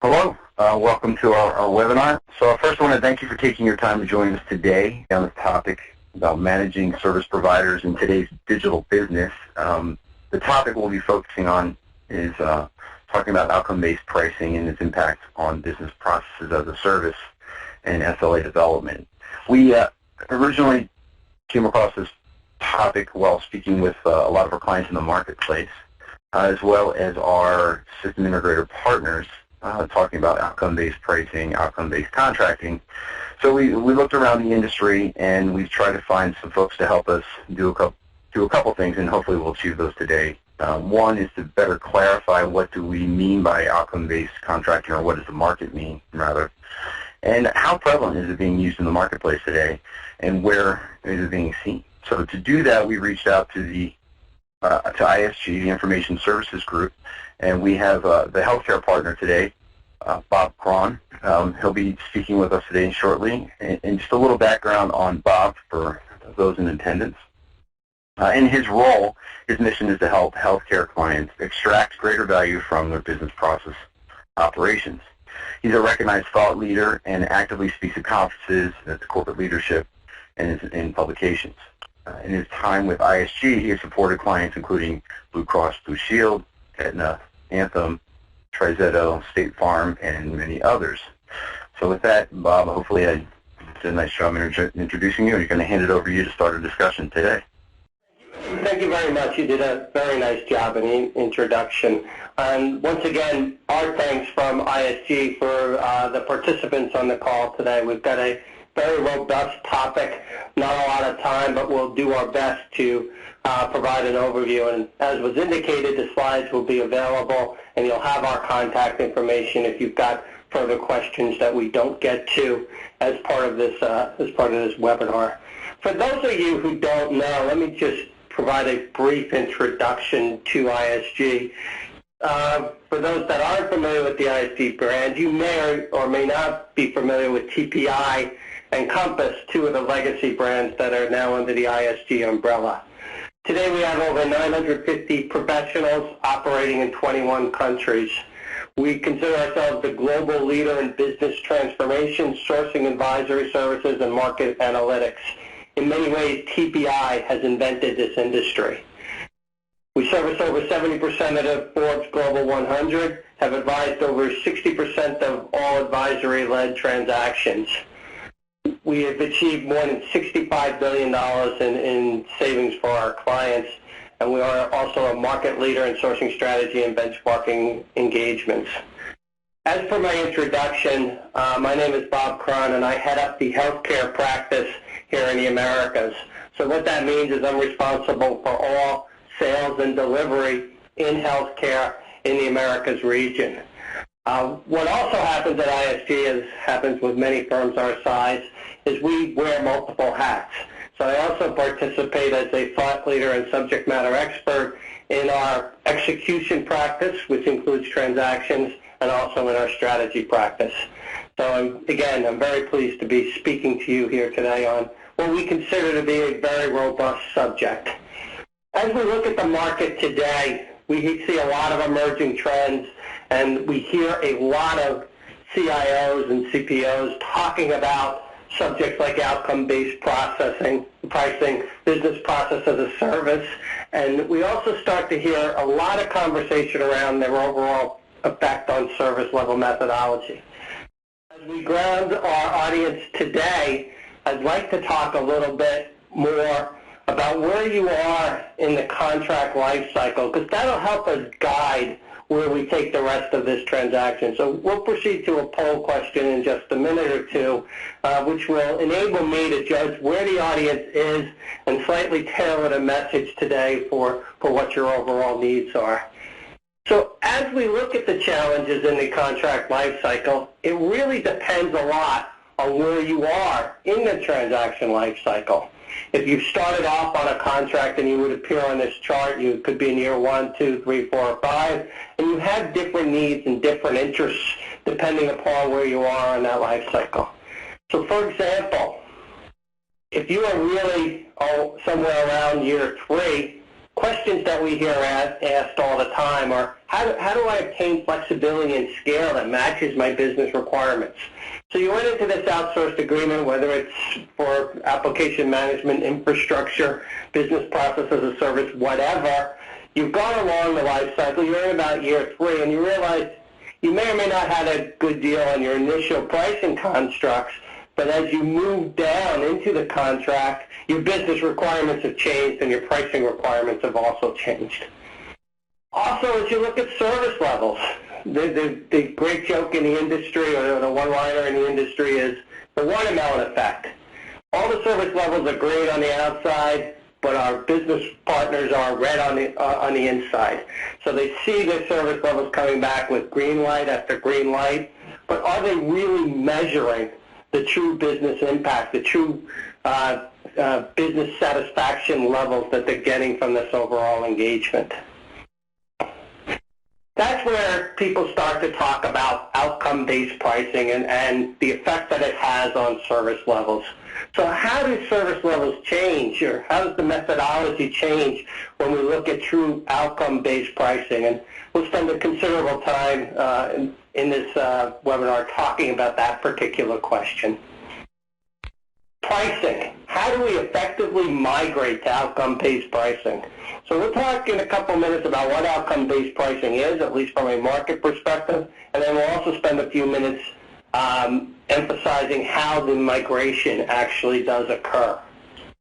Hello, welcome to our webinar. So first I want to thank you for taking your time to join us today on this topic about managing service providers in today's digital business. The topic we'll be focusing on is talking about outcome-based pricing and its impact on business processes as a service and SLA development. We originally came across this topic while speaking with a lot of our clients in the marketplace, as well as our system integrator partners, talking about outcome-based pricing, outcome-based contracting. So we looked around the industry and we've tried to find some folks to help us do a couple things, and hopefully we'll achieve those today. One is to better clarify what do we mean by outcome-based contracting, or what does the market mean, rather, and how prevalent is it being used in the marketplace today, and where is it being seen. So to do that, we reached out to ISG, the Information Services Group, and we have the healthcare partner today, Bob Krohn. He'll be speaking with us today shortly. And just a little background on Bob for those in attendance. In his role, his mission is to help healthcare clients extract greater value from their business process operations. He's a recognized thought leader and actively speaks at conferences, at the corporate leadership, and in publications. In his time with ISG, he has supported clients including Blue Cross Blue Shield, Aetna, Anthem, TriZetto, State Farm, and many others. So with that, Bob, hopefully I did a nice job introducing you, and you're going to hand it over to you to start a discussion today. Thank you very much. You did a very nice job in the introduction. And once again, our thanks from ISG for the participants on the call today. We've got a very robust topic, not a lot of time, but we'll do our best to provide an overview. And as was indicated, the slides will be available, and you'll have our contact information if you've got further questions that we don't get to as part of this webinar. For those of you who don't know, let me just provide a brief introduction to ISG. For those that aren't familiar with the ISG brand, you may or may not be familiar with TPI and Compass, two of the legacy brands that are now under the ISG umbrella. Today we have over 950 professionals operating in 21 countries. We consider ourselves the global leader in business transformation, sourcing advisory services, and market analytics. In many ways, TPI has invented this industry. We service over 70% of the Forbes Global 100, have advised over 60% of all advisory-led transactions. We have achieved more than $65 billion in savings for our clients, and we are also a market leader in sourcing strategy and benchmarking engagements. As for my introduction, my name is Bob Krohn, and I head up the healthcare practice here in the Americas. So what that means is I'm responsible for all sales and delivery in healthcare in the Americas region. What also happens at ISG, as happens with many firms our size, is we wear multiple hats. So I also participate as a thought leader and subject matter expert in our execution practice, which includes transactions, and also in our strategy practice. So again, I'm very pleased to be speaking to you here today on what we consider to be a very robust subject. As we look at the market today, we see a lot of emerging trends, and we hear a lot of CIOs and CPOs talking about subjects like outcome-based pricing, business process as a service, and we also start to hear a lot of conversation around their overall effect on service level methodology. As we ground our audience today, I'd like to talk a little bit more about where you are in the contract life cycle, because that'll help us guide where we take the rest of this transaction. So we'll proceed to a poll question in just a minute or two, which will enable me to judge where the audience is and slightly tailor the message today for what your overall needs are. So as we look at the challenges in the contract life cycle, it really depends a lot on where you are in the transaction life cycle. If you started off on a contract and you would appear on this chart, you could be in year 1, 2, 3, 4, or 5, and you have different needs and different interests depending upon where you are in that life cycle. So for example, if you are really somewhere around year 3, questions that we hear asked all the time are, how do I obtain flexibility and scale that matches my business requirements? So you went into this outsourced agreement, whether it's for application management, infrastructure, business process as a service, whatever. You've gone along the life cycle. You're in about year 3, and you realize you may or may not have a good deal on your initial pricing constructs, but as you move down into the contract, your business requirements have changed and your pricing requirements have also changed. Also, as you look at service levels, the great joke in the industry, or the one-liner in the industry, is the watermelon effect. All the service levels are great on the outside, but our business partners are red on the inside. So they see their service levels coming back with green light after green light, but are they really measuring the true business impact, the true business satisfaction levels that they're getting from this overall engagement? That's where people start to talk about outcome-based pricing and the effect that it has on service levels. So how do service levels change, or how does the methodology change when we look at true outcome-based pricing? And we'll spend a considerable time in this webinar talking about that particular question. Pricing. How do we effectively migrate to outcome-based pricing? So we'll talk in a couple minutes about what outcome-based pricing is, at least from a market perspective, and then we'll also spend a few minutes emphasizing how the migration actually does occur.